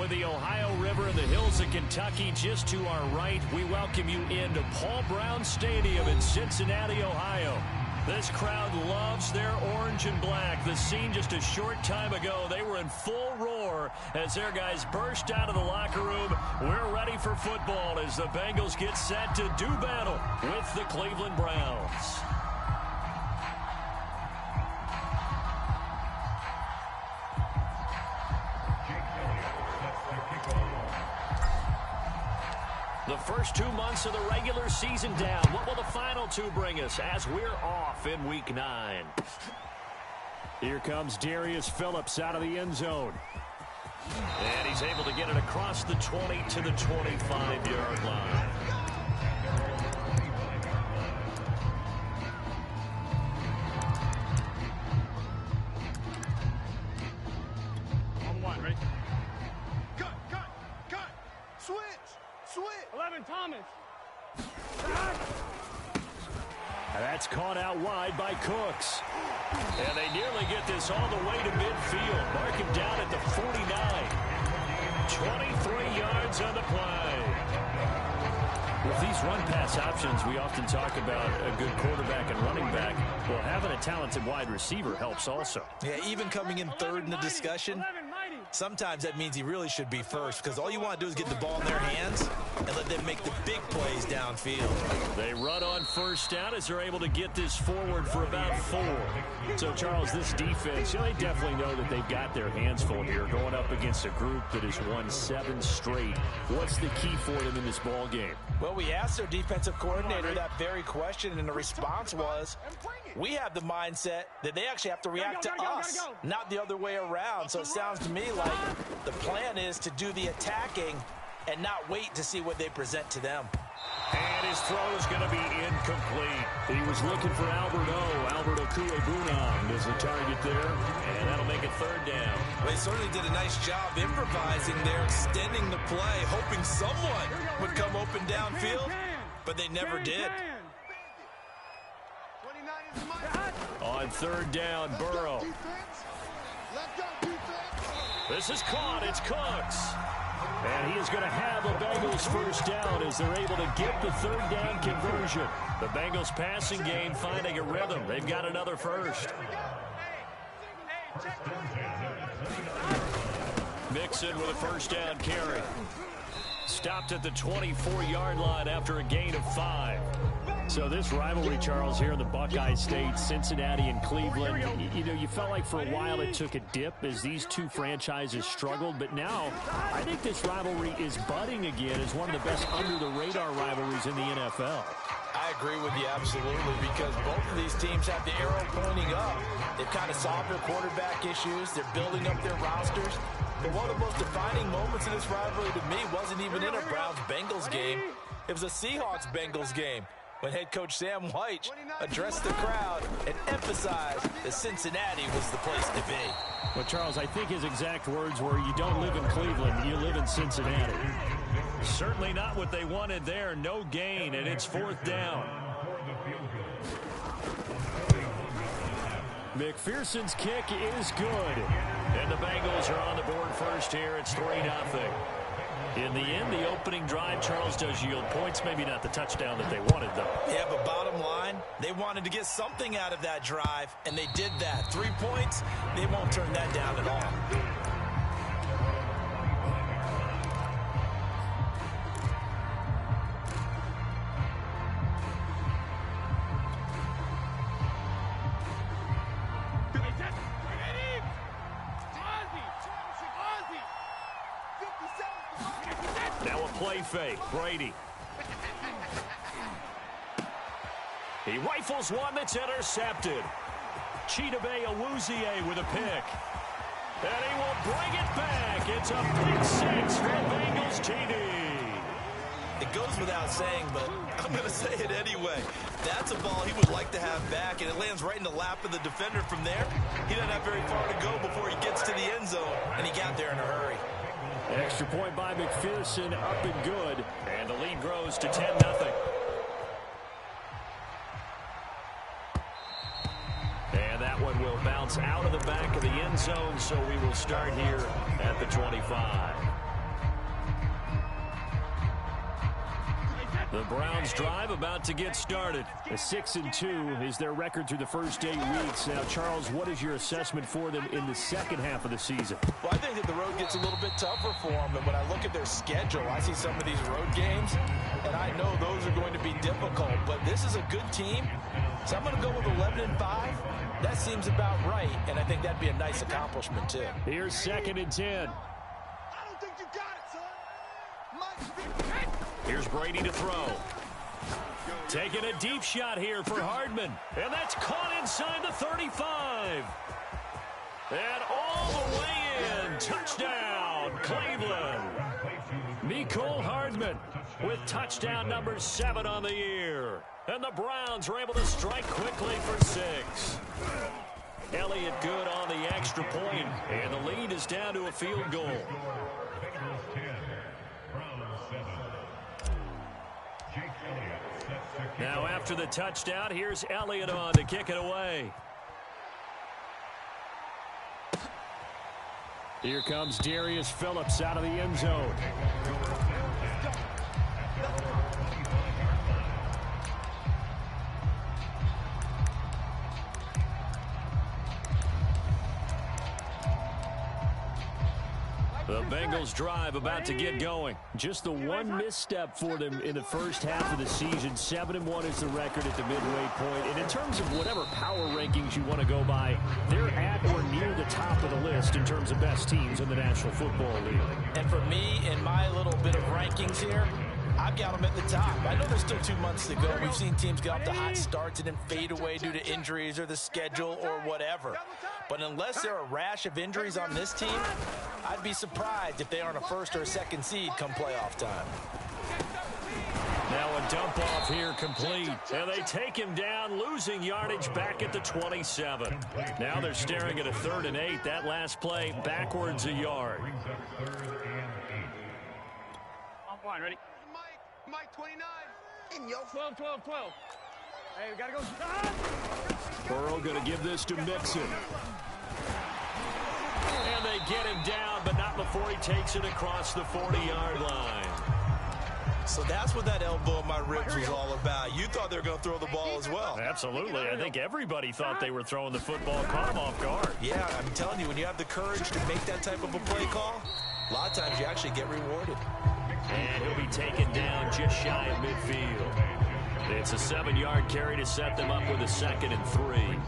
with the Ohio River and the hills of Kentucky just to our right. We welcome you into Paul Brown Stadium in Cincinnati, Ohio. This crowd loves their orange and black. The scene just a short time ago, they were in full roar as their guys burst out of the locker room. We're ready for football as the Bengals get set to do battle with the Cleveland Browns. The first 2 months of the regular season down. What will the final two bring us as we're off in Week 9? Here comes Darius Phillips out of the end zone. And he's able to get it across the 20 to the 25-yard line. On one, ready? Cut! Switch! 11, Thomas. And that's caught out wide by Cooks. And they nearly get this all the way to midfield. Mark him down at the 49. 23 yards on the play. With these run-pass options, we often talk about a good quarterback and running back. Well, having a talented wide receiver helps also. Yeah, even coming in third in the discussion, sometimes that means he really should be first because all you want to do is get the ball in their hands and let them make the big plays downfield. They run on first down as they're able to get this forward for about 4. So, Charles, this defense, they definitely know that they've got their hands full here going up against a group that has won 7 straight. What's the key for them in this ball game? Well, we asked their defensive coordinator that very question, and the response was, we have the mindset that they actually have to react to us, not the other way around. So it sounds to me like the plan is to do the attacking and not wait to see what they present to them. And his throw is going to be incomplete. He was looking for Alberto Kuebunam is the target there, and that'll make it 3rd down. Well, they certainly did a nice job improvising there, extending the play, hoping someone would come open downfield, but they never did. On 3rd down, Burrow. This is caught. It's Cooks. And he is going to have a Bengals first down as they're able to get the 3rd down conversion. The Bengals passing game finding a rhythm. They've got another first. Mixon with a first down carry. Stopped at the 24-yard line after a gain of 5. So this rivalry, Charles, here in the Buckeye State, Cincinnati and Cleveland, you felt like for a while it took a dip as these two franchises struggled. But now I think this rivalry is budding again as one of the best under-the-radar rivalries in the NFL. I agree with you absolutely because both of these teams have the arrow pointing up. They've kind of solved their quarterback issues. They're building up their rosters. But one of the most defining moments in this rivalry to me wasn't even in a Browns-Bengals game. It was a Seahawks-Bengals game when head coach Sam White addressed the crowd and emphasized that Cincinnati was the place to be. Well, Charles, I think his exact words were, you don't live in Cleveland, you live in Cincinnati. Certainly not what they wanted there. No gain, and it's 4th down. McPherson's kick is good. And the Bengals are on the board first here. It's 3-0. In the end, the opening drive, Charles, does yield points. Maybe not the touchdown that they wanted, though. Yeah, but bottom line, they wanted to get something out of that drive, and they did that. 3 points, they won't turn that down at all. Now a play fake. Brady. He rifles one that's intercepted. Chidobe Awuzie with a pick. And he will bring it back. It's a pick 6 for Bengals TD. It goes without saying, but I'm going to say it anyway. That's a ball he would like to have back, and it lands right in the lap of the defender from there. He doesn't have very far to go before he gets to the end zone, and he got there in a hurry. Extra point by McPherson, up and good. And the lead grows to 10-0. And that one will bounce out of the back of the end zone, so we will start here at the 25. The Browns drive about to get started. A 6-2 is their record through the first 8 weeks. Now, Charles, what is your assessment for them in the second half of the season? Well, I think that the road gets a little bit tougher for them. And when I look at their schedule, I see some of these road games, and I know those are going to be difficult. But this is a good team, so I'm going to go with 11-5. That seems about right, and I think that'd be a nice accomplishment, too. Here's 2nd and 10. I don't think you got it, son. Here's Brady to throw. Taking a deep shot here for Hardman. And that's caught inside the 35. And all the way in. Touchdown, Cleveland. Mecole Hardman with touchdown number 7 on the year. And the Browns are able to strike quickly for 6. Elliott good on the extra point. And the lead is down to a field goal. Now after the touchdown, here's Elliott on to kick it away. Here comes Darius Phillips out of the end zone. The Bengals drive about to get going. Just the one misstep for them in the first half of the season. 7-1 is the record at the midway point. And in terms of whatever power rankings you want to go by, they're at or near the top of the list in terms of best teams in the National Football League. And for me, in my little bit of rankings here, I've got them at the top. I know there's still 2 months to go. We've seen teams get off to hot starts and then fade away due to injuries or the schedule or whatever. But unless there are a rash of injuries on this team, I'd be surprised if they aren't a 1st or a 2nd seed come playoff time. Now a dump off here complete. And they take him down, losing yardage back at the 27. Now they're staring at a 3rd and 8. That last play backwards a yard. On point, ready? Mike 29. In yo. 12. Hey, we got to go. Burrow going to give this to Mixon. And they get him down, but not before he takes it across the 40-yard line. So that's what that elbow in my ribs was all about. You thought they were going to throw the ball as well. Absolutely. I think everybody thought they were throwing the football, caught him off guard. Yeah, I'm telling you, when you have the courage to make that type of a play call, a lot of times you actually get rewarded. And he'll be taken down just shy of midfield. It's a 7-yard carry to set them up with a 2nd and 3.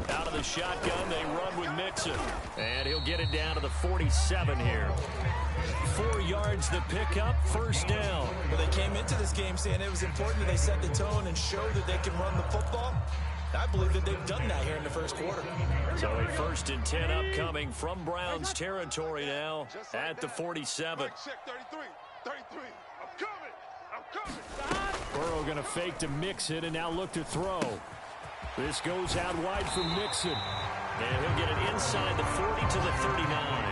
Out of the shotgun, they run with Mixon. And he'll get it down to the 47 here. 4 yards the pickup, 1st down. Well, they came into this game saying it was important that they set the tone and show that they can run the football. I believe that they've done that here in the first quarter. So a 1st and 10 upcoming from Browns territory now at the 47. Check 33. I'm coming. Burrow going to fake to Mixon and now look to throw. This goes out wide for Mixon. And he'll get it inside the 40 to the 39.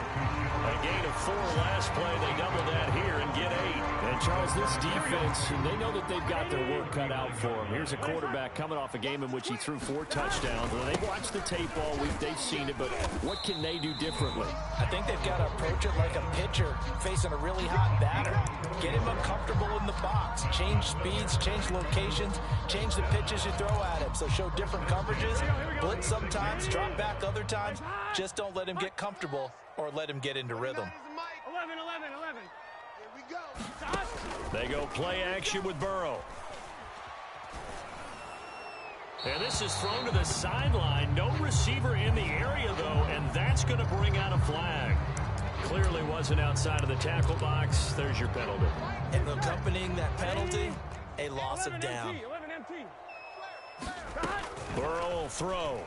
A gain of 4 last play. They double that here and get 8. And Charles, this defense, they know that they've got their work cut out for them. Here's a quarterback coming off a game in which he threw 4 touchdowns. And they've watched the tape all week. They've seen it, but what can they do differently? I think they've got to approach it like a pitcher facing a really hot batter. Get him uncomfortable in the box. Change speeds, change locations, change the pitches you throw at him. So show different coverages, blitz sometimes, drop back other times. Just don't let him get comfortable or let him get into rhythm. 11. Here we go. They go play action with Burrow. And this is thrown to the sideline. No receiver in the area, though, and that's going to bring out a flag. Clearly wasn't outside of the tackle box. There's your penalty. And accompanying that penalty, a loss of down. 11 MT. Burrow will throw.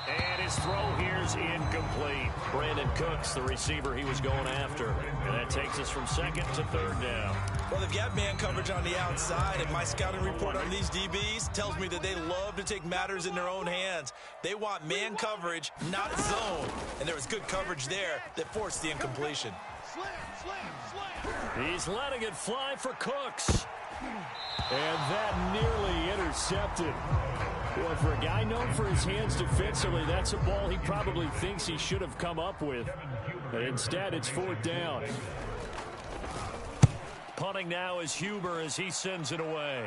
And his throw here's incomplete. Brandon Cooks, the receiver he was going after. And that takes us from 2nd to 3rd down. Well, they've got man coverage on the outside, and my scouting report on these DBs tells me that they love to take matters in their own hands. They want man coverage, not zone. And there was good coverage there that forced the incompletion. He's letting it fly for Cooks. And that nearly intercepted intercepted. Well, for a guy known for his hands defensively, that's a ball he probably thinks he should have come up with. But instead, it's 4th down. Punting now is Huber as he sends it away.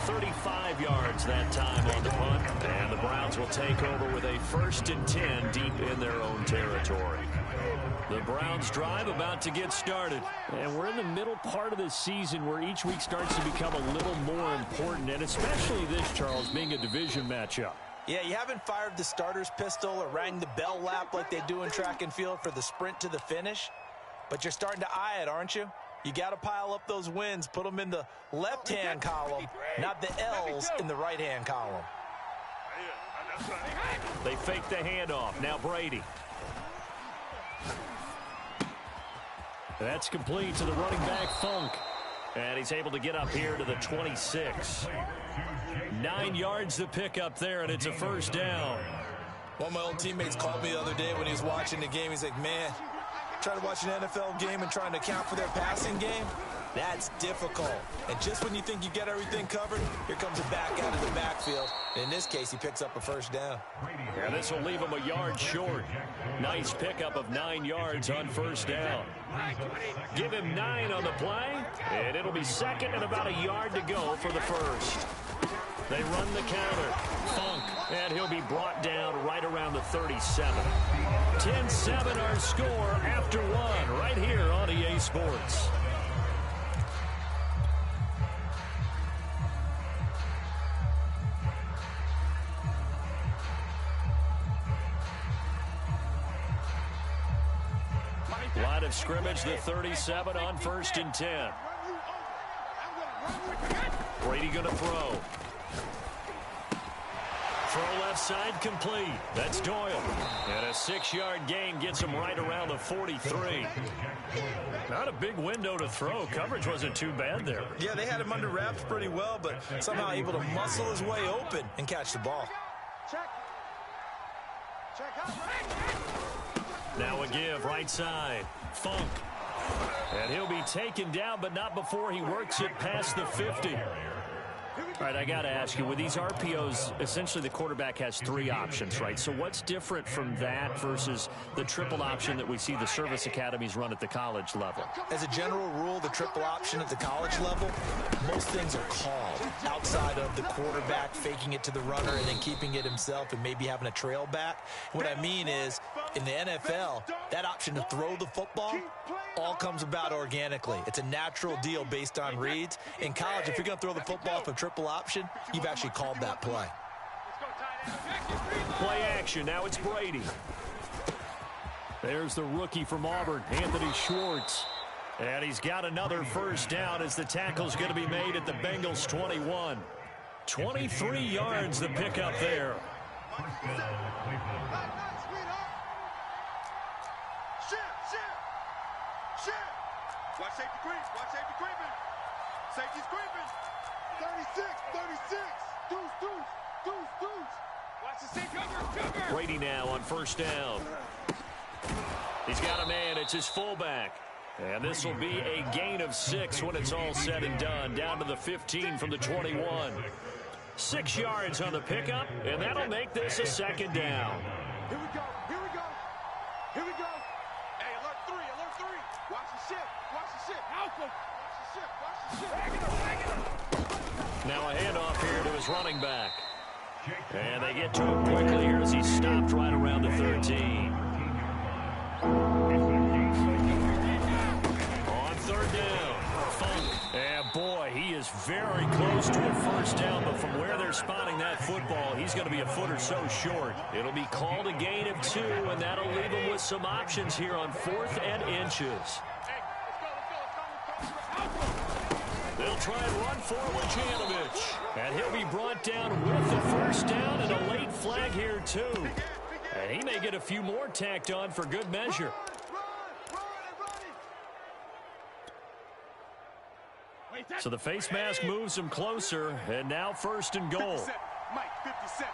35 yards that time on the punt. And the Browns will take over with a 1st and 10 deep in their own territory. The Browns drive about to get started. And we're in the middle part of the season where each week starts to become a little more important. And especially this, Charles, being a division matchup. Yeah, you haven't fired the starter's pistol or rang the bell lap like they do in track and field for the sprint to the finish. But you're starting to eye it, aren't you? You got to pile up those wins, put them in the left-hand column, not the L's in the right-hand column. They fake the handoff. Now Brady. That's complete to the running back, Funk. And he's able to get up here to the 26. 9 yards to pick up there, and it's a 1st down. One of my old teammates called me the other day when he was watching the game. He's like, man, trying to watch an NFL game and trying to account for their passing game, that's difficult. And just when you think you get everything covered, here comes a back out of the backfield. In this case, he picks up a 1st down. And this will leave him a yard short. Nice pickup of 9 yards on 1st down. Give him 9 on the play, and it'll be 2nd and about a yard to go for the 1st. They run the counter. Funk, and he'll be brought down right around the 37. 10-7 our score after 1 right here on EA Sports. Line of scrimmage, the 37 on 1st and 10. Brady going to throw. Throw left side complete. That's Doyle. And a 6-yard gain gets him right around the 43. Not a big window to throw. Coverage wasn't too bad there. Yeah, they had him under wraps pretty well, but somehow able to muscle his way open and catch the ball. Now a give, right side. Funk. And he'll be taken down, but not before he works it past the 50. All right, I got to ask you, with these RPOs, essentially the quarterback has 3 options, right? So what's different from that versus the triple option that we see the service academies run at the college level? As a general rule, the triple option at the college level, most things are called outside of the quarterback faking it to the runner and then keeping it himself and maybe having a trail back. What I mean is, in the NFL, that option to throw the football all comes about organically. It's a natural deal based on reads. In college, if you're going to throw the football for triple option, you've actually called that play. Play action. Now it's Brady. There's the rookie from Auburn, Anthony Schwartz. And he's got another 1st down as the tackle's going to be made at the Bengals 21. 23 yards the pickup there. Watch safety creep. Watch safety creeping. Safety's creeping. 36, 36. Deuce. Watch the safety. Cover. Brady now on 1st down. He's got a man. It's his fullback. And this will be a gain of 6 when it's all said and done. Down to the 15 from the 21. 6 yards on the pickup, and that'll make this a 2nd down. Here we go. Hey, alert 3. Watch the ship. Alpha. Watch the ship. Now a handoff here to his running back. And they get to him quickly here as he stopped right around the 13. On 3rd down, Funk. And boy, he is very close to a 1st down, but from where they're spotting that football, he's going to be a foot or so short. It'll be called a gain of 2, and that'll leave him with some options here on 4th and inches. They'll try and run forward Janovich. And he'll be brought down with the 1st down and a late flag here, too. And he may get a few more tacked on for good measure. So the face mask moves him closer, and now 1st and goal. 57. Mike, 57.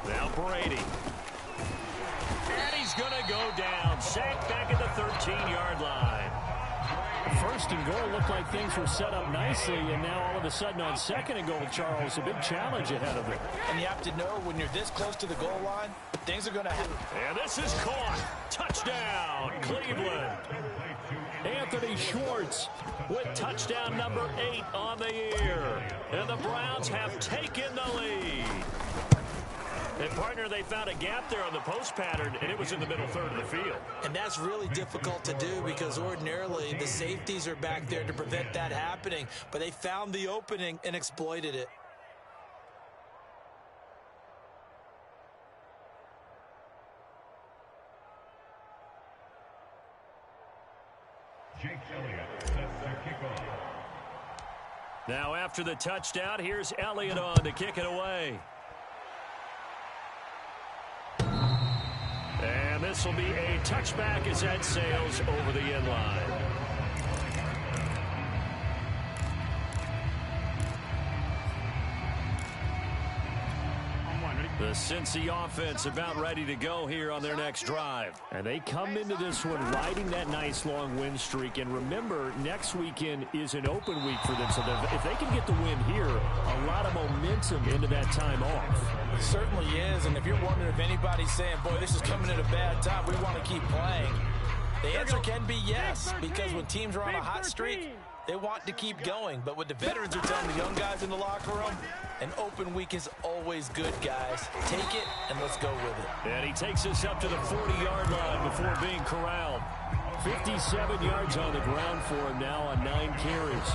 Now Brady. And he's going to go down. Sacked back at the 13-yard line. first and goal, looked like things were set up nicely, and now all of a sudden on second and goal, Charles, a big challenge ahead of it. And you have to know when you're this close to the goal line, things are going to happen. And this is caught. Touchdown, Cleveland. Anthony Schwartz with touchdown number 8 on the year. And the Browns have taken the lead. And, partner, they found a gap there on the post pattern, and it was in the middle third of the field. And that's really difficult to do because ordinarily the safeties are back there to prevent that happening. But they found the opening and exploited it. Now after the touchdown, here's Elliott on to kick it away. And this will be a touchback as that sails over the end line. The Cincy offense about ready to go here on their next drive. And they come into this one riding that nice long win streak. And remember, next weekend is an open week for them. So if they can get the win here, a lot of momentum into that time off. It certainly is. And if you're wondering if anybody's saying, boy, this is coming at a bad time, we want to keep playing, the answer can be yes. Because when teams are on a hot streak, they want to keep going. But what the veterans are telling the young guys in the locker room, an open week is always good, guys. Take it, and let's go with it. And he takes us up to the 40-yard line before being corralled. 57 yards on the ground for him now on 9 carries.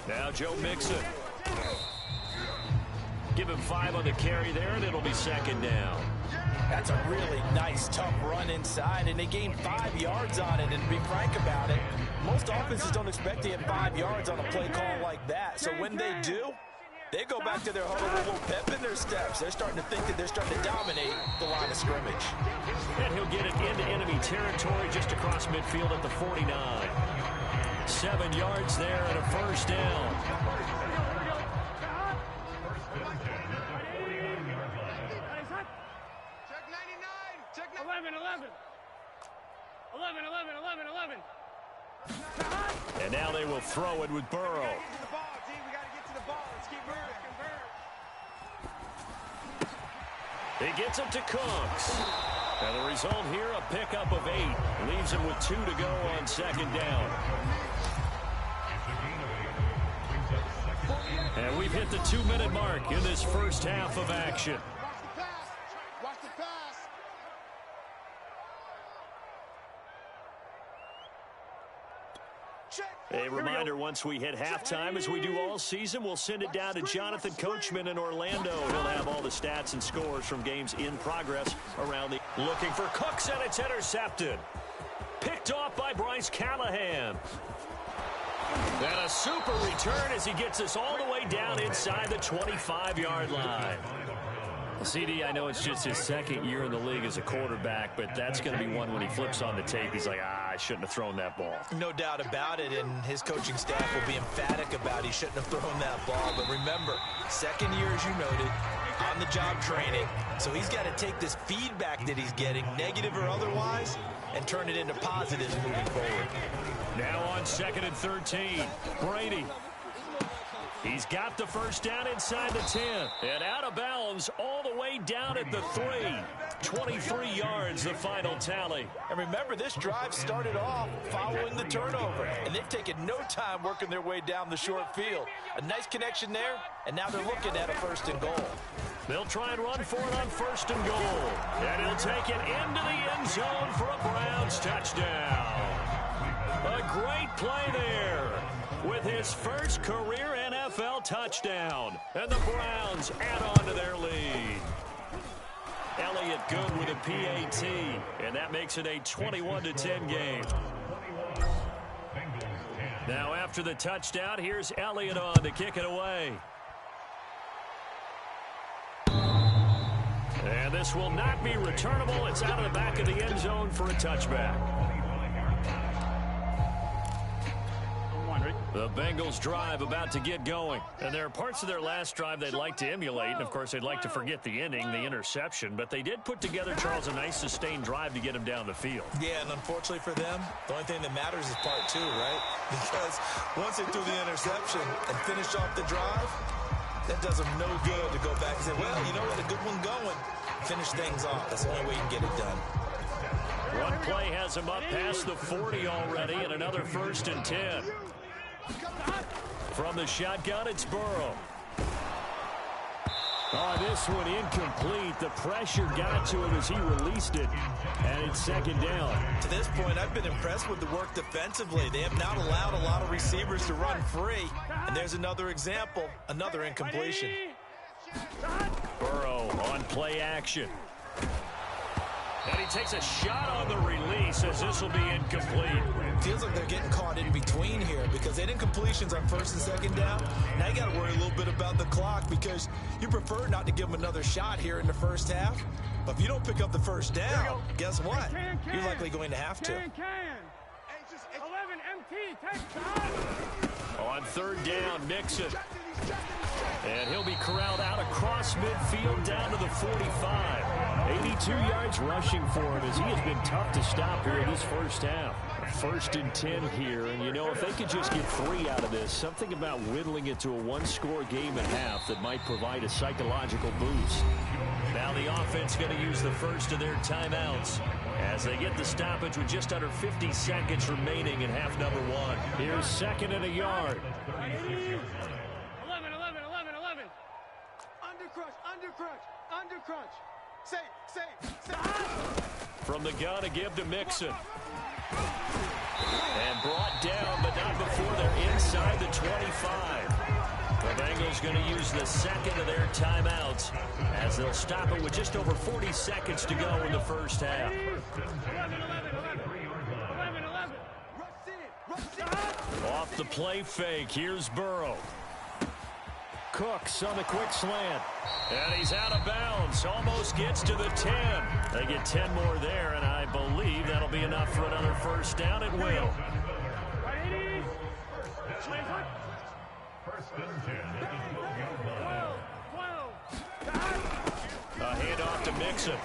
Now Joe Mixon. Give him 5 on the carry there, and it'll be second down. That's a really nice, tough run inside, and they gained 5 yards on it. And to be frank about it, most offenses don't expect to get 5 yards on a play call like that. So when they do, they go back to their huddle with a little pep in their steps. They're starting to think that they're starting to dominate the line of scrimmage. And he'll get it into enemy territory just across midfield at the 49. 7 yards there and a first down. And now they will throw it with Burrow. He gets it to Cooks. And the result here, a pickup of 8. Leaves him with 2 to go on second down. And we've hit the 2-minute mark in this first half of action. A reminder, once we hit halftime, as we do all season, we'll send it down to Jonathan Coachman in Orlando. He'll have all the stats and scores from games in progress around the... Looking for Cooks, and it's intercepted. Picked off by Bryce Callahan. And a super return as he gets us all the way down inside the 25-yard line. CD, I know it's just his second year in the league as a quarterback, but that's going to be one when he flips on the tape. He's like, I shouldn't have thrown that ball. No doubt about it, and his coaching staff will be emphatic about he shouldn't have thrown that ball. But remember, second year, as you noted, on-the-job training. So he's got to take this feedback that he's getting, negative or otherwise, and turn it into positives moving forward. Now on 2nd and 13, Brady. He's got the first down inside the 10. And out of bounds all the way down at the 3. 23 yards, the final tally. And remember, this drive started off following the turnover. And they've taken no time working their way down the short field. A nice connection there, and now they're looking at a 1st and goal. They'll try and run for it on 1st and goal. And he'll take it into the end zone for a Browns touchdown. A great play there with his first career NFL touchdown. And the Browns add on to their lead. Elliott good with a PAT. And that makes it a 21-10 game. Now after the touchdown, here's Elliott on to kick it away. And this will not be returnable. It's out of the back of the end zone for a touchback. The Bengals drive about to get going. And there are parts of their last drive they'd like to emulate. And, of course, they'd like to forget the inning, the interception. But they did put together, Charles, a nice sustained drive to get him down the field. Yeah, and unfortunately for them, the only thing that matters is part two, right? Because once they threw the interception and finished off the drive, that does them no good to go back and say, well, you know what, a good one going. Finish things off. That's the only way you can get it done. One play has him up past the 40 already, and another 1st and 10. From the shotgun, it's Burrow. Oh, this one incomplete. The pressure got to him as he released it, and it's 2nd down. To this point, I've been impressed with the work defensively. They have not allowed a lot of receivers to run free, and there's another example, another incompletion. Burrow on play action. And he takes a shot on the release as this will be incomplete. Feels like they're getting caught in between here because they had incompletions on 1st and 2nd down. Now you got to worry a little bit about the clock because you prefer not to give them another shot here in the first half. But if you don't pick up the 1st down, guess what? You're likely going to have to. 11 MT, take shot. On 3rd down, Mixon. And he'll be corralled out across midfield down to the 45. 82 yards rushing for him as he has been tough to stop here in this first half. 1st and 10 here, and you know, if they could just get 3 out of this, something about whittling it to a one-score game at half that might provide a psychological boost. Now the offense going to use the first of their timeouts as they get the stoppage with just under 50 seconds remaining in half number 1. Here's 2nd and a yard. 11. Under crunch. Safe. From the gun, a give to Mixon. And brought down, but not before they're inside the 25. The Bengals going to use the 2nd of their timeouts as they'll stop it with just over 40 seconds to go in the first half. 11. Off the play fake, here's Burrow. Cooks on the quick slant. And he's out of bounds. Almost gets to the 10. They get 10 more there, and I believe that'll be enough for another 1st down. It will. A handoff to Mixon.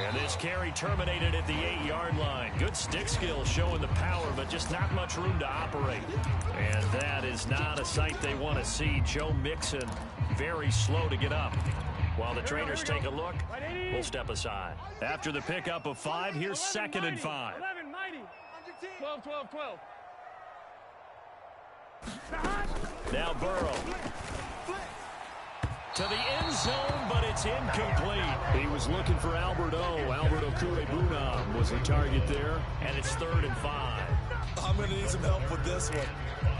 And this carry terminated at the 8-yard line. Good stick skill showing the power, but just not much room to operate. And that is not a sight they want to see. Joe Mixon very slow to get up. While the trainers take a look, we'll step aside. After the pickup of 5, here's 2nd and 5. 11, mighty. 12. Now Burrow. To the end zone, but it's incomplete. He was looking for Albert Okwuegbunam was the target there, and it's 3rd and 5. I'm going to need some help with this one.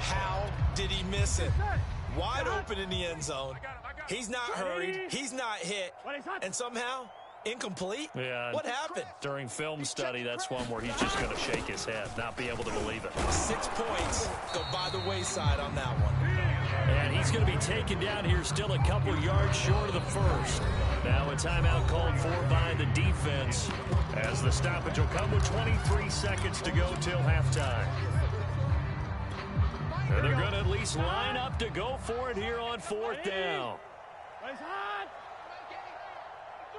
How did he miss it? Wide open in the end zone. He's not hurried. He's not hit. And somehow, incomplete? Yeah. What happened? During film study, that's one where he's just going to shake his head, not be able to believe it. 6 points go by the wayside on that one. And he's going to be taken down here still a couple yards short of the 1st. Now a timeout called for by the defense as the stoppage will come with 23 seconds to go till halftime. And they're going to at least line up to go for it here on 4th down.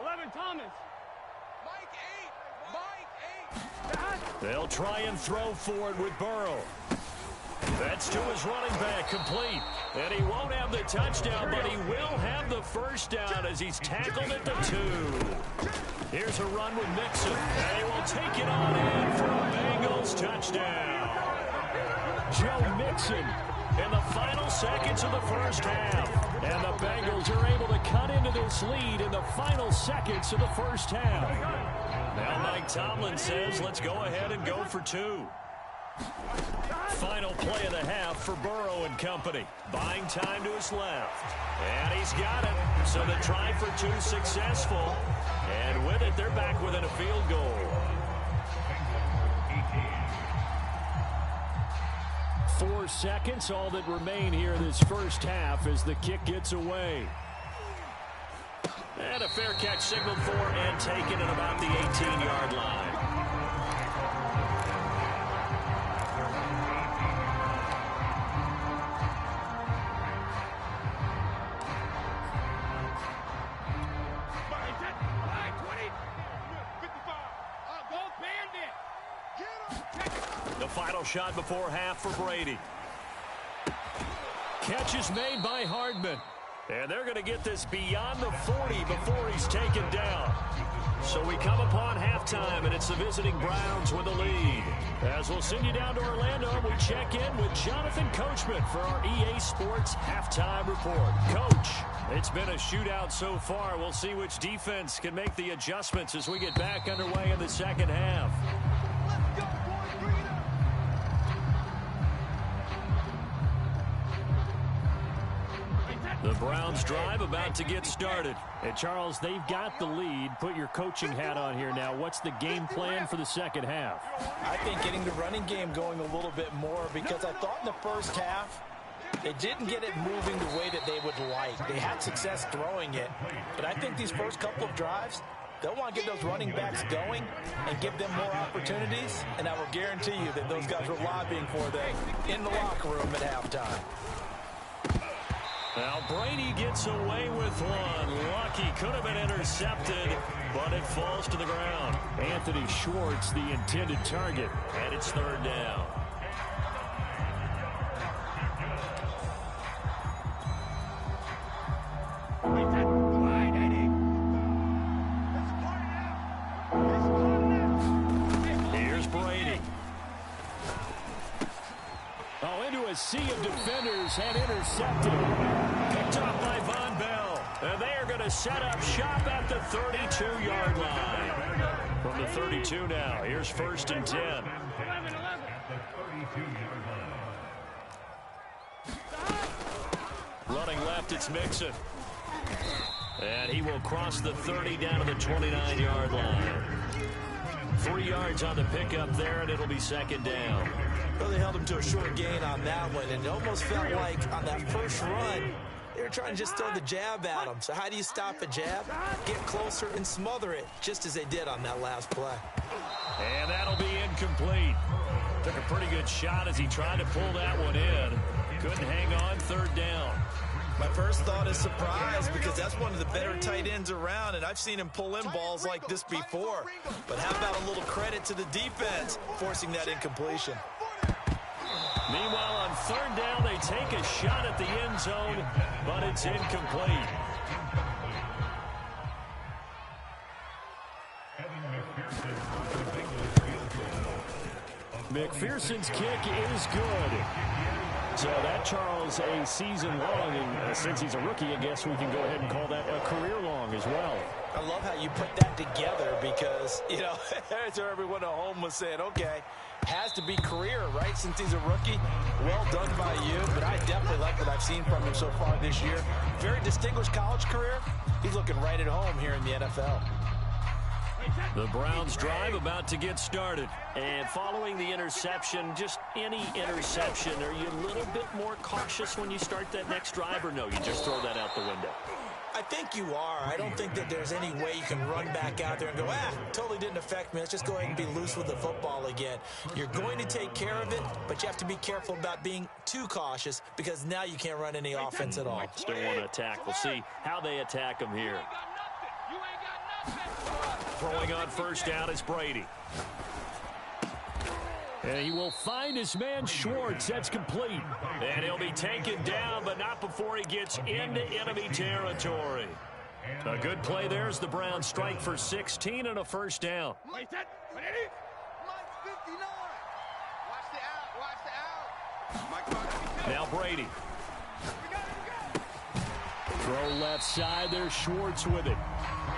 11, Thomas. Mike 8. They'll try and throw for it with Burrow. That's to his running back, complete. And he won't have the touchdown, but he will have the 1st down as he's tackled at the 2. Here's a run with Mixon, and he will take it on in for a Bengals touchdown. Joe Mixon in the final seconds of the first half. And the Bengals are able to cut into this lead in the final seconds of the first half. Now Mike Tomlin says, let's go ahead and go for 2. Final play of the half for Burrow and company. Buying time to his left. And he's got it. So the try for 2 successful. And with it, they're back within a field goal. 4 seconds, all that remain here in this first half as the kick gets away. And a fair catch signaled for and taken at about the 18-yard line. final shot before half for Brady. Catch is made by Hardman. And they're going to get this beyond the 40 before he's taken down. So we come upon halftime, and it's the visiting Browns with the lead. As we'll send you down to Orlando, we check in with Jonathan Coachman for our EA Sports Halftime Report. Coach, it's been a shootout so far. We'll see which defense can make the adjustments as we get back underway in the second half. The Browns drive about to get started. And Charles, they've got the lead. Put your coaching hat on here now. What's the game plan for the second half? I think getting the running game going a little bit more, because I thought in the first half they didn't get it moving the way that they would like. They had success throwing it, but I think these first couple of drives, they'll want to get those running backs going and give them more opportunities, and I will guarantee you that those guys were lobbying for them in the locker room at halftime. Now Brady gets away with one. Lucky, could have been intercepted, but it falls to the ground. Anthony Schwartz, the intended target, and it's third down. Here's Brady. Oh, into a sea of defenders and intercepted. Picked off by Von Bell. And they are going to set up shop at the 32-yard line. From the 32 now, here's 1st and 10. Running left, it's Mixon. And he will cross the 30 down to the 29-yard line. 3 yards on the pickup there, and it'll be 2nd down. Well, they held him to a short gain on that one, and it almost felt like on that first run, they were trying to just throw the jab at him. So how do you stop a jab? Get closer and smother it, just as they did on that last play. And that'll be incomplete. Took a pretty good shot as he tried to pull that one in. Couldn't hang on, 3rd down. My first thought is surprise, because that's one of the better tight ends around, and I've seen him pull in balls like this before. But how about a little credit to the defense forcing that incompletion? Meanwhile, on 3rd down, they take a shot at the end zone, but it's incomplete. McPherson's kick is good. So that, Charles, a season long, and since he's a rookie, I guess we can go ahead and call that a career long as well. I love how you put that together because, you know, so everyone at home was saying, okay, has to be career, right, since he's a rookie. Well done by you, but I definitely like what I've seen from him so far this year. Very distinguished college career. He's looking right at home here in the NFL. The Browns drive about to get started. And following the interception, just any interception, are you a little bit more cautious when you start that next drive, or no, you just throw that out the window? I think you are. I don't think that there's any way you can run back out there and go, totally didn't affect me. Let's just go ahead and be loose with the football again. You're going to take care of it, but you have to be careful about being too cautious, because now you can't run any offense at all. Still want to attack. We'll see how they attack him here. Throwing on 1st down is Brady. And he will find his man Schwartz. That's complete. And he'll be taken down, but not before he gets into enemy territory. A good play there as the Browns strike for 16 and a 1st down. Now Brady. Throw left side. There's Schwartz with it.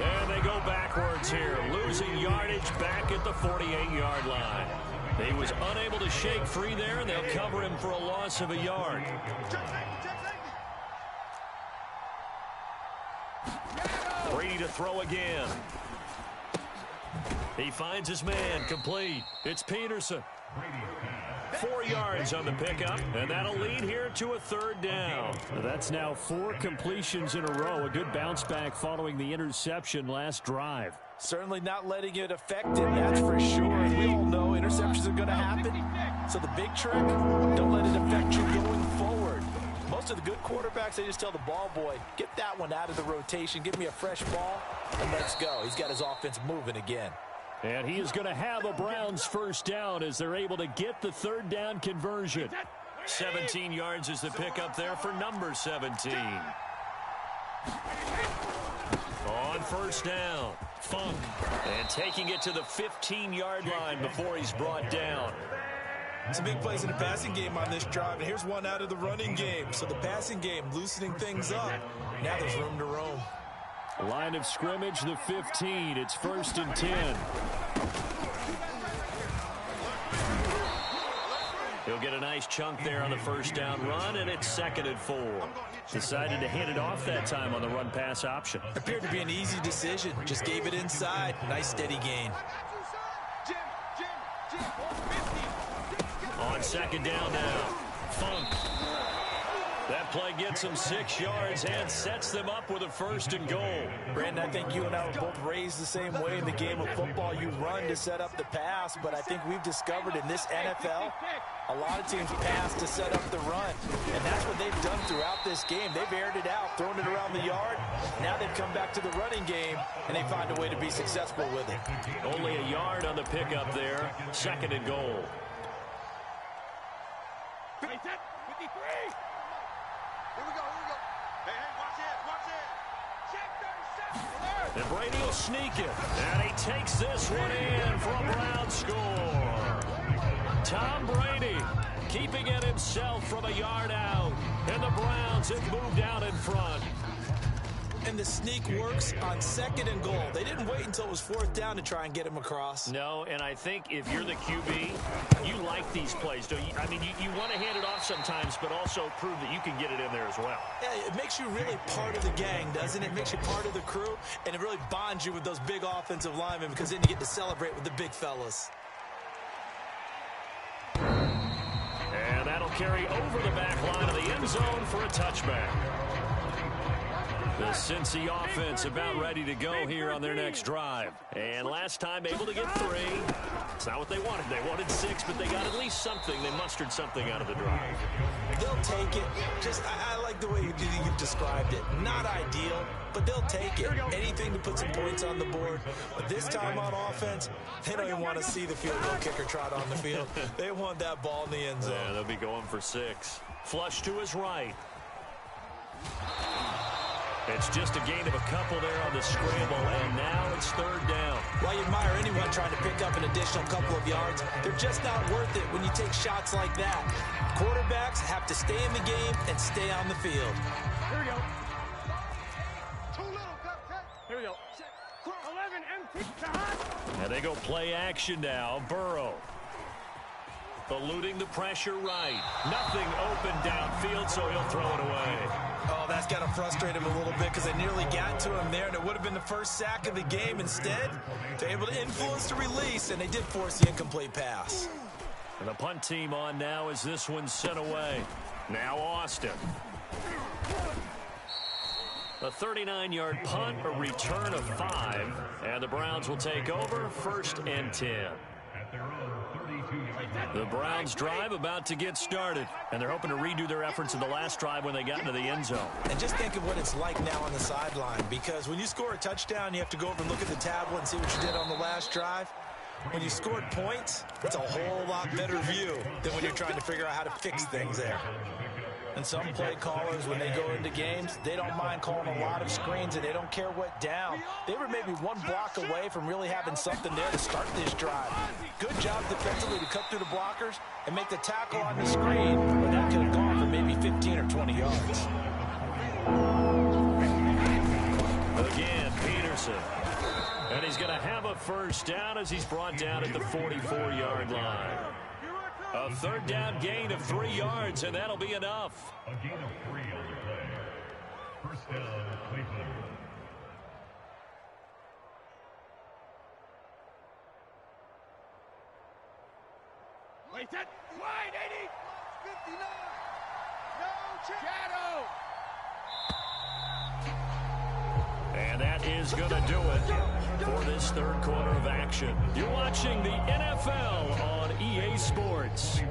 And they go backwards here, losing yardage back at the 48-yard line. He was unable to shake free there, and they'll cover him for a loss of a yard. Brady to throw again. He finds his man, complete. It's Peterson. 4 yards on the pickup, and that'll lead here to a 3rd down. That's now 4 completions in a row. A good bounce back following the interception last drive. Certainly not letting it affect him, that's for sure. We all know interceptions are going to happen. So the big trick, don't let it affect you going forward. Most of the good quarterbacks, they just tell the ball boy, get that one out of the rotation, give me a fresh ball, and let's go. He's got his offense moving again. And he is going to have a Browns first down as they're able to get the third down conversion. 17 yards is the pickup there for number 17. On first down, Funk. And taking it to the 15-yard line before he's brought down. Some big plays in the passing game on this drive, and here's one out of the running game. So the passing game loosening things up. Now there's room to roam. Line of scrimmage, the 15. It's 1st and 10. He'll get a nice chunk there on the first down run, and it's 2nd and 4. Decided to hand it off that time on the run-pass option. Appeared to be an easy decision. Just gave it inside. Nice steady gain. On 2nd down now, Funk. That play gets them 6 yards and sets them up with a 1st and goal. Brandon, I think you and I were both raised the same way in the game of football. You run to set up the pass, but I think we've discovered in this NFL, a lot of teams pass to set up the run. And that's what they've done throughout this game. They've aired it out, thrown it around the yard. Now they've come back to the running game, and they find a way to be successful with it. Only a yard on the pickup there, 2nd and goal. 53. Here we go. Hey, watch it. Check 37. And Brady will sneak it. And he takes this one in for a Browns score. Tom Brady keeping it himself from a yard out. And the Browns have moved out in front. And the sneak works on 2nd and goal. They didn't wait until it was 4th down to try and get him across. No, and I think if you're the QB, you like these plays, don't you? I mean, you want to hand it off sometimes, but also prove that you can get it in there as well. Yeah, it makes you really part of the gang, doesn't it? It makes you part of the crew, and it really bonds you with those big offensive linemen because then you get to celebrate with the big fellas. And that'll carry over the back line of the end zone for a touchback. The Cincy offense about ready to go here on their next drive. And last time able to get 3. It's not what they wanted. They wanted 6, but they got at least something. They mustered something out of the drive. They'll take it. I like the way you've described it. Not ideal, but they'll take it. Anything to put some points on the board. But this time on offense, they don't even want to see the field goal kicker trot on the field. They want that ball in the end zone. Yeah, they'll be going for 6. Flush to his right. It's just a gain of a couple there on the scramble, and now it's 3rd down. While you admire anyone trying to pick up an additional couple of yards, they're just not worth it when you take shots like that. Quarterbacks have to stay in the game and stay on the field. Here we go. Too little, Captain. Here we go. 11 empty. And they go play action now. Burrow. Eluding the pressure right. Nothing open downfield, so he'll throw it away. Oh, that's got to frustrate him a little bit because they nearly got to him there, and it would have been the first sack of the game. Instead, they're able to influence the release, and they did force the incomplete pass. And the punt team on now as this one's sent away. Now Austin. A 39-yard punt, a return of 5, and the Browns will take over 1st and 10. The Browns drive about to get started, and they're hoping to redo their efforts in the last drive when they got into the end zone. And just think of what it's like now on the sideline, because when you score a touchdown, you have to go over and look at the tablet and see what you did on the last drive. When you scored points, it's a whole lot better view than when you're trying to figure out how to fix things there. And some play callers, when they go into games, they don't mind calling a lot of screens, and they don't care what down. They were maybe one block away from really having something there to start this drive. Good job defensively to cut through the blockers and make the tackle on the screen, or that could have gone for maybe 15 or 20 yards. Again, Peterson. And he's going to have a first down as he's brought down at the 44-yard line. A 3rd down gain of 3 yards, and that'll be enough. A gain of 3 on the play. First down, Cleveland. Wait, that wide 80. 59. No shadow. And that is going to do it for this 3rd quarter of action. You're watching the NFL on EA Sports.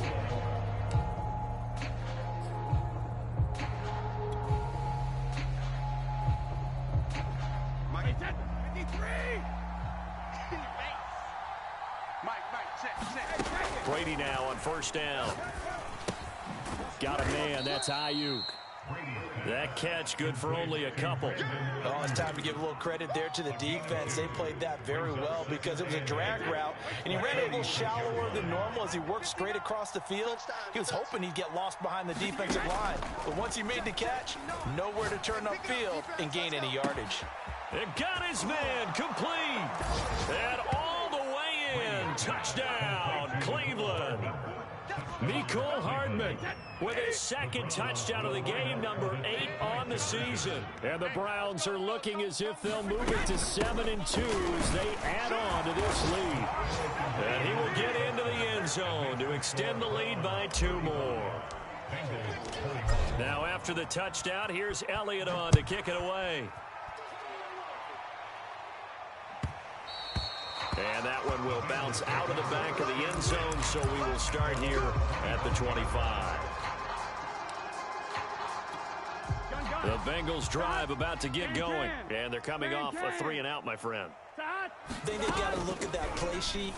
Mike, 53. Brady now on first down. Got a man. That's Ayuk. That catch good for only a couple. Oh, it's time to give a little credit there to the defense. They played that very well because it was a drag route, and he ran it a little shallower than normal as he worked straight across the field. He was hoping he'd get lost behind the defensive line, but once he made the catch, nowhere to turn upfield and gain any yardage. It got his man complete. And all the way in. Touchdown, Cleveland. Mecole Hardman with his second touchdown of the game, number 8 on the season. And the Browns are looking as if they'll move it to 7-2 as they add on to this lead. And he will get into the end zone to extend the lead by 2 more. Now after the touchdown, here's Elliott on to kick it away. And that one will bounce out of the back of the end zone, so we will start here at the 25. The Bengals drive about to get going, and they're coming off a 3-and-out, my friend. I think they got to look at that play sheet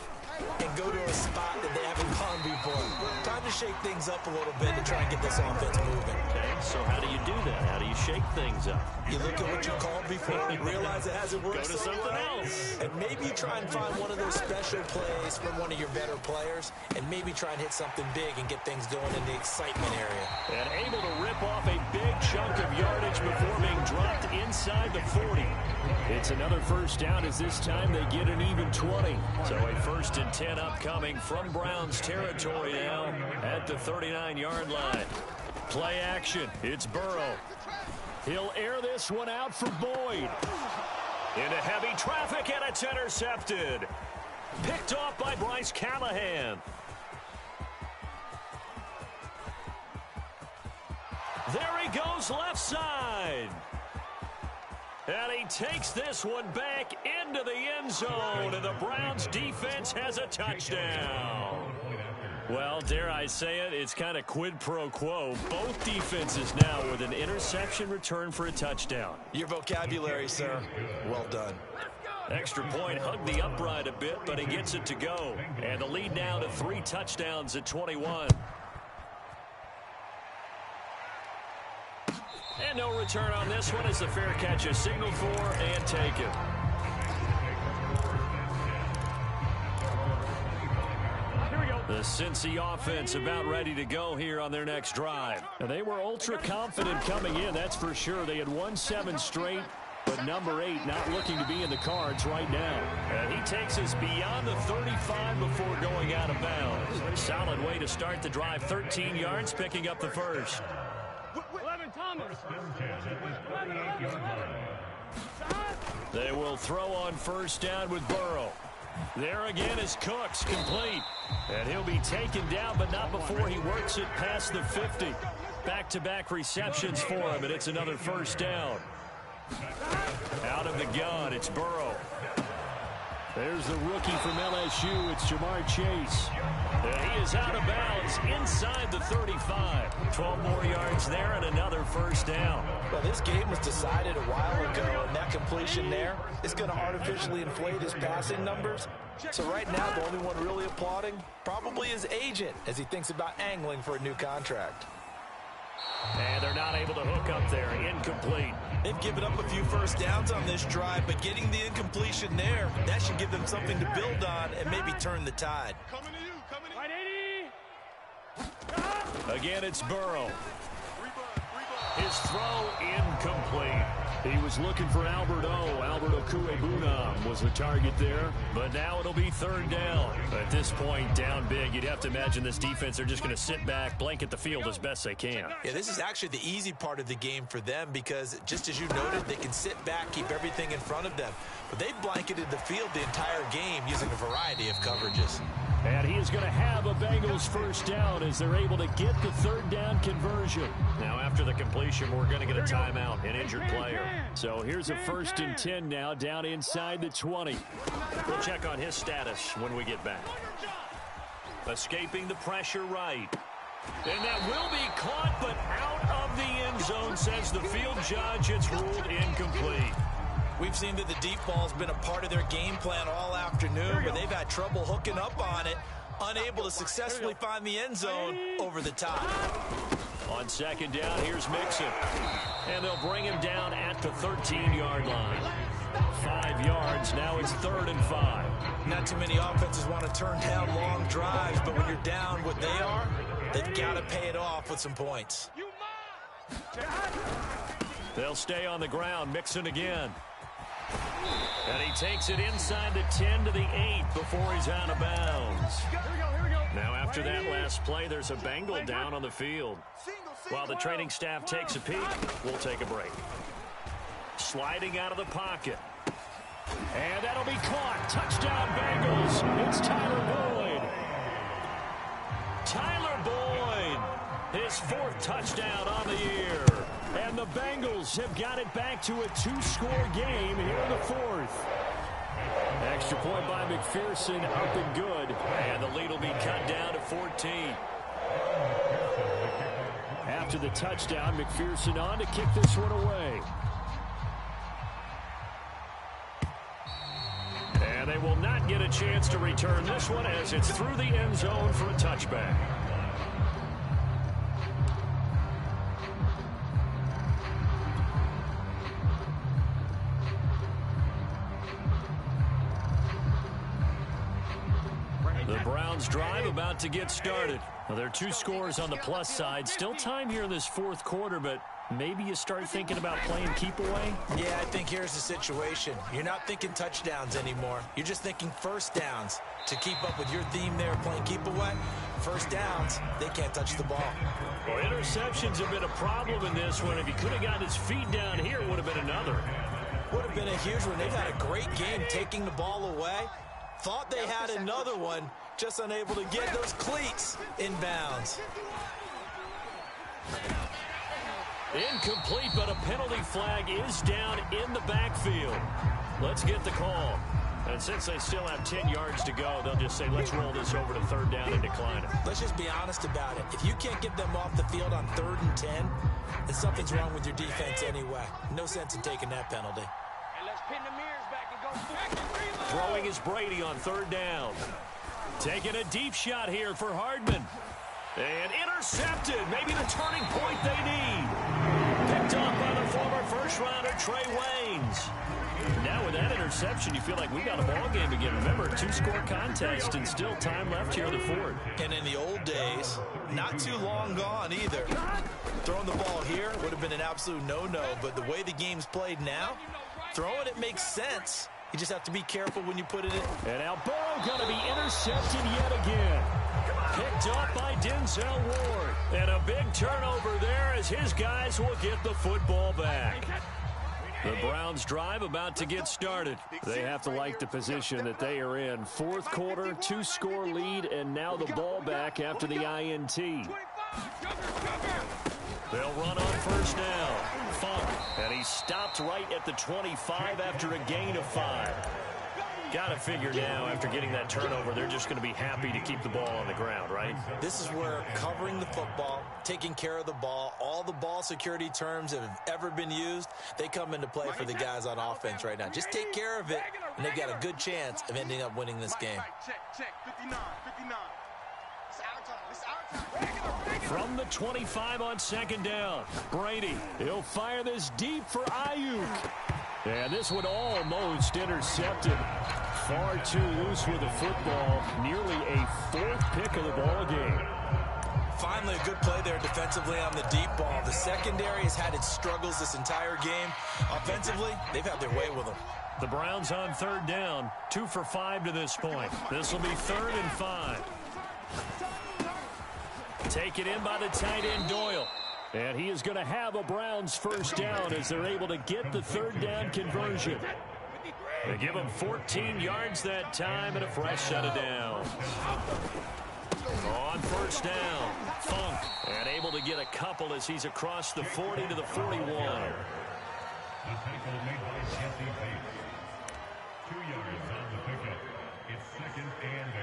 and go to a spot that they haven't gone before. Time to shake things up a little bit to try and get this offense moving. Okay, so how do you do that? How do you shake things up? You look at what you called before and realize it hasn't worked. Go to something else. And maybe you try and find one of those special plays from one of your better players, and maybe try and hit something big and get things going in the excitement area. And able to rip off a big chunk of yardage before being dropped inside the 40. It's another first down as this time they get an even 20. So a 1st and 10 upcoming from Browns territory now at the 39-yard line. Play action. It's Burrow. He'll air this one out for Boyd. Into heavy traffic, and it's intercepted. Picked off by Bryce Callahan. There he goes left side. And he takes this one back into the end zone, and the Browns defense has a touchdown. Well, dare I say it, it's kind of quid pro quo. Both defenses now with an interception return for a touchdown. Your vocabulary, sir. Well done. Extra point hugged the upright a bit, but he gets it to go. And the lead now to 3 touchdowns at 21. And no return on this one as the fair catch is signaled for and taken. Here we go. The Cincy offense about ready to go here on their next drive. And they were ultra confident coming in, that's for sure. They had won 7 straight, but number 8 not looking to be in the cards right now. And he takes us beyond the 35 before going out of bounds. Solid way to start the drive. 13 yards, picking up the first. They will throw on first down with Burrow. There again is Cooks, complete. And he'll be taken down, but not before he works it past the 50. Back-to-back receptions for him, and it's another first down. Out of the gun, it's Burrow. There's the rookie from LSU. It's Jamar Chase. And he is out of bounds inside the 35. 12 more yards there and another first down. Well, this game was decided a while ago, and that completion there is going to artificially inflate his passing numbers. So right now, the only one really applauding probably his agent as he thinks about angling for a new contract. And they're not able to hook up there. Incomplete. They've given up a few first downs on this drive, but getting the incompletion there, that should give them something to build on and maybe turn the tide. Coming to you, coming to you. Right, 80. Again, it's Burrow. His throw incomplete. He was looking for Albert O. Albert Okuebunam was the target there, but now it'll be 3rd down. At this point, down big, you'd have to imagine this defense, they're just going to sit back, blanket the field as best they can. Yeah, this is actually the easy part of the game for them because, just as you noted, they can sit back, keep everything in front of them. But they've blanketed the field the entire game using a variety of coverages. And he is going to have a Bengals first down as they're able to get the 3rd down conversion. Now, after the completion, we're going to get a timeout, an injured player. So here's a 1st and 10 now down inside the 20. We'll check on his status when we get back. Escaping the pressure right. And that will be caught, but out of the end zone, says the field judge. It's ruled incomplete. We've seen that the deep ball's been a part of their game plan all afternoon, but they've had trouble hooking up on it, unable to successfully find the end zone over the top. On second down, here's Mixon. And they'll bring him down at the 13-yard line. 5 yards, now it's 3rd and 5. Not too many offenses want to turn down long drives, but when you're down what they are, they've got to pay it off with some points. They'll stay on the ground. Mixon again. And he takes it inside the 10 to the 8 before he's out of bounds. Now after that last play, there's a Bengal down on the field. While the training staff takes a peek, we'll take a break. Sliding out of the pocket. And that'll be caught. Touchdown Bengals. It's Tyler Boyd. Tyler Boyd. His 4th touchdown on the year. And the Bengals have got it back to a 2-score game here in the 4th. Extra point by McPherson, up and good. And the lead will be cut down to 14. After the touchdown, McPherson on to kick this one away. And they will not get a chance to return this one as it's through the end zone for a touchback. The Browns drive about to get started. Well, there are 2 scores on the plus side. Still time here in this 4th quarter, but maybe you start thinking about playing keep away? Yeah, I think here's the situation. You're not thinking touchdowns anymore. You're just thinking first downs. To keep up with your theme there, playing keep away, first downs, they can't touch the ball. Well, interceptions have been a problem in this one. If he could have gotten his feet down here, it would have been another. Would have been a huge one. They've had a great game taking the ball away. Thought they had another one, just unable to get those cleats in bounds. Incomplete, but a penalty flag is down in the backfield. Let's get the call. And since they still have 10 yards to go, they'll just say, let's roll this over to 3rd down and decline it. Let's just be honest about it. If you can't get them off the field on 3rd and 10, then something's wrong with your defense anyway. No sense in taking that penalty. And let's pin the mirrors back and go back and reload. Throwing is Brady on 3rd down. Taking a deep shot here for Hardman. And intercepted. Maybe the turning point they need. Picked up by the former first-rounder Trey Waynes. Now with that interception, you feel like we got a ball game again. Remember, 2-score contest and still time left here in the 4th. And in the old days, not too long gone either. Throwing the ball here would have been an absolute no-no, but the way the game's played now, throwing it makes sense. You just have to be careful when you put it in. And now Burrow going to be intercepted yet again. Picked up by Denzel Ward. And a big turnover there as his guys will get the football back. The Browns drive about to get started. They have to like the position that they are in. 4th quarter, 2-score lead, and now the ball back after the INT. They'll run on 1st down. Funk. And he stopped right at the 25 after a gain of 5. Got to figure now, after getting that turnover, they're just going to be happy to keep the ball on the ground, right? This is where covering the football, taking care of the ball, all the ball security terms that have ever been used, they come into play for the guys on offense right now. Just take care of it, and they've got a good chance of ending up winning this game. Check, 59, 59. From the 25 on 2nd down, Brady, he'll fire this deep for Ayuk. And this one almost intercepted. Far too loose with the football. Nearly a 4th pick of the ball game. Finally, a good play there defensively on the deep ball. The secondary has had its struggles this entire game. Offensively, they've had their way with them. The Browns on 3rd down. 2 for 5 to this point. This will be 3rd and 5. Taken in by the tight end Doyle. And he is going to have a Browns 1st down as they're able to get the 3rd down conversion. They give him 14 yards that time and a fresh set of downs. On 1st down, Funk. And able to get a couple as he's across the 40 to the 41. The tackle made by Jesse Bates. 2 yards on the pickup. It's 2nd and 8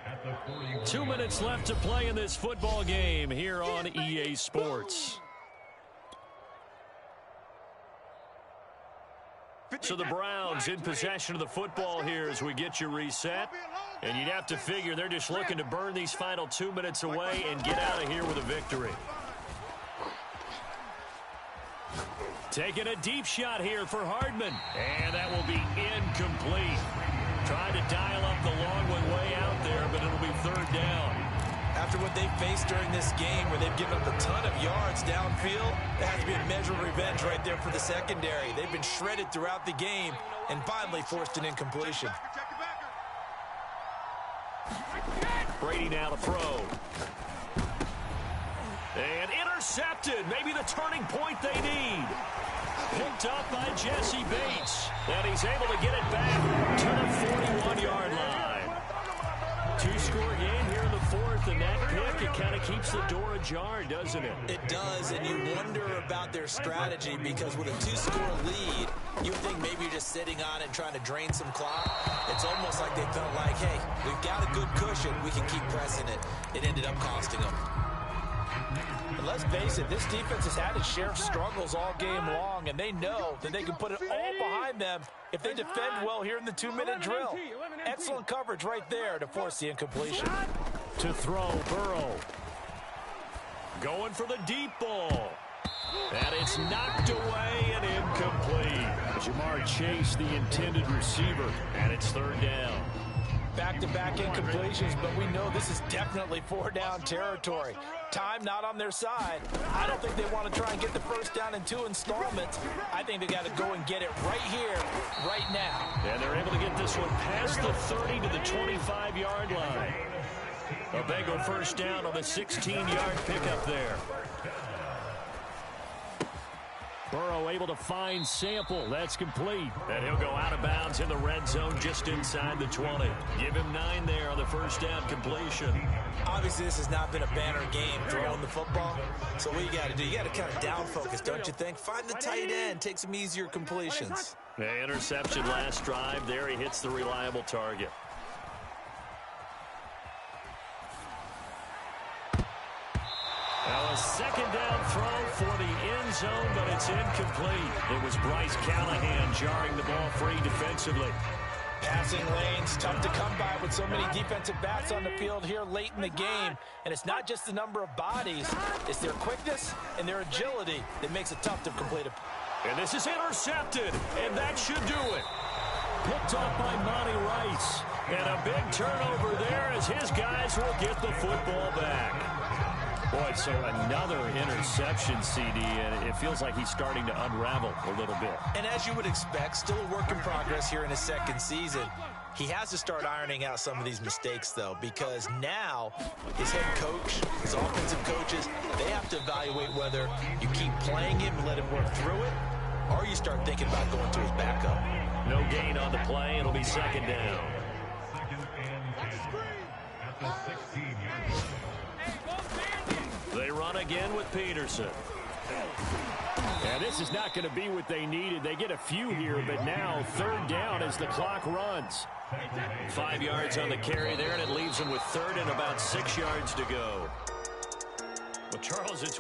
at the 41. 2 minutes left to play in this football game here on EA Sports. So the Browns in possession of the football here as we get you reset. And you'd have to figure they're just looking to burn these final 2 minutes away and get out of here with a victory. Taking a deep shot here for Hardman. And that will be incomplete. Trying to dial up the long one way out there, but it'll be third down. After what they faced during this game where they've given up a ton of yards downfield, there has to be a measure of revenge right there for the secondary. They've been shredded throughout the game and finally forced an incompletion. Brady now to throw. And intercepted. Maybe the turning point they need. Picked up by Jesse Bates. And he's able to get it back to the 41-yard line. Two-score game here in the fourth, and that pick, it kind of keeps the door ajar, doesn't it? It does, and you wonder about their strategy because with a two-score lead, you would think maybe you're just sitting on it and trying to drain some clock. It's almost like they felt like, hey, we've got a good cushion. We can keep pressing it. It ended up costing them. And let's face it, this defense has had its share of struggles all game long, and they know that they can put it all behind them if they defend well here in the 2-minute drill. Excellent coverage right there to force the incompletion. To throw, Burrow. Going for the deep ball. And it's knocked away and incomplete. Jamar Chase, the intended receiver, and it's third down. Back-to-back incompletions, but we know this is definitely four-down territory. Time not on their side. I don't think they want to try and get the first down in 2 installments. I think they got to go and get it right here, right now. And they're able to get this one past the 30 to the 25-yard line. A Bengal first down on the 16-yard pickup there. Burrow able to find Sample. That's complete. And he'll go out of bounds in the red zone just inside the 20. Give him 9 there on the first down completion. Obviously, this has not been a banner game throwing the football. So what you got to do, you got to kind of down focus, don't you think? Find the tight end. Take some easier completions. The interception last drive. There he hits the reliable target. Now a second down throw for the end zone, but it's incomplete. It was Bryce Callahan jarring the ball free defensively. Passing lanes, tough to come by with so many defensive backs on the field here late in the game. And it's not just the number of bodies, it's their quickness and their agility that makes it tough to complete it. And this is intercepted, and that should do it. Picked up by Monty Rice. And a big turnover there as his guys will get the football back. Boy, so another interception, CD, and it feels like he's starting to unravel a little bit. And as you would expect, still a work in progress here in his second season. He has to start ironing out some of these mistakes, though, because now his head coach, his offensive coaches, they have to evaluate whether you keep playing him and let him work through it, or you start thinking about going to his backup. No gain on the play. It'll be second down. Second and 10 at the 16-yard line. They run again with Peterson. And this is not going to be what they needed. They get a few here, but now third down as the clock runs. 5 yards on the carry there, and it leaves them with third and about 6 yards to go. Well, Charles, it's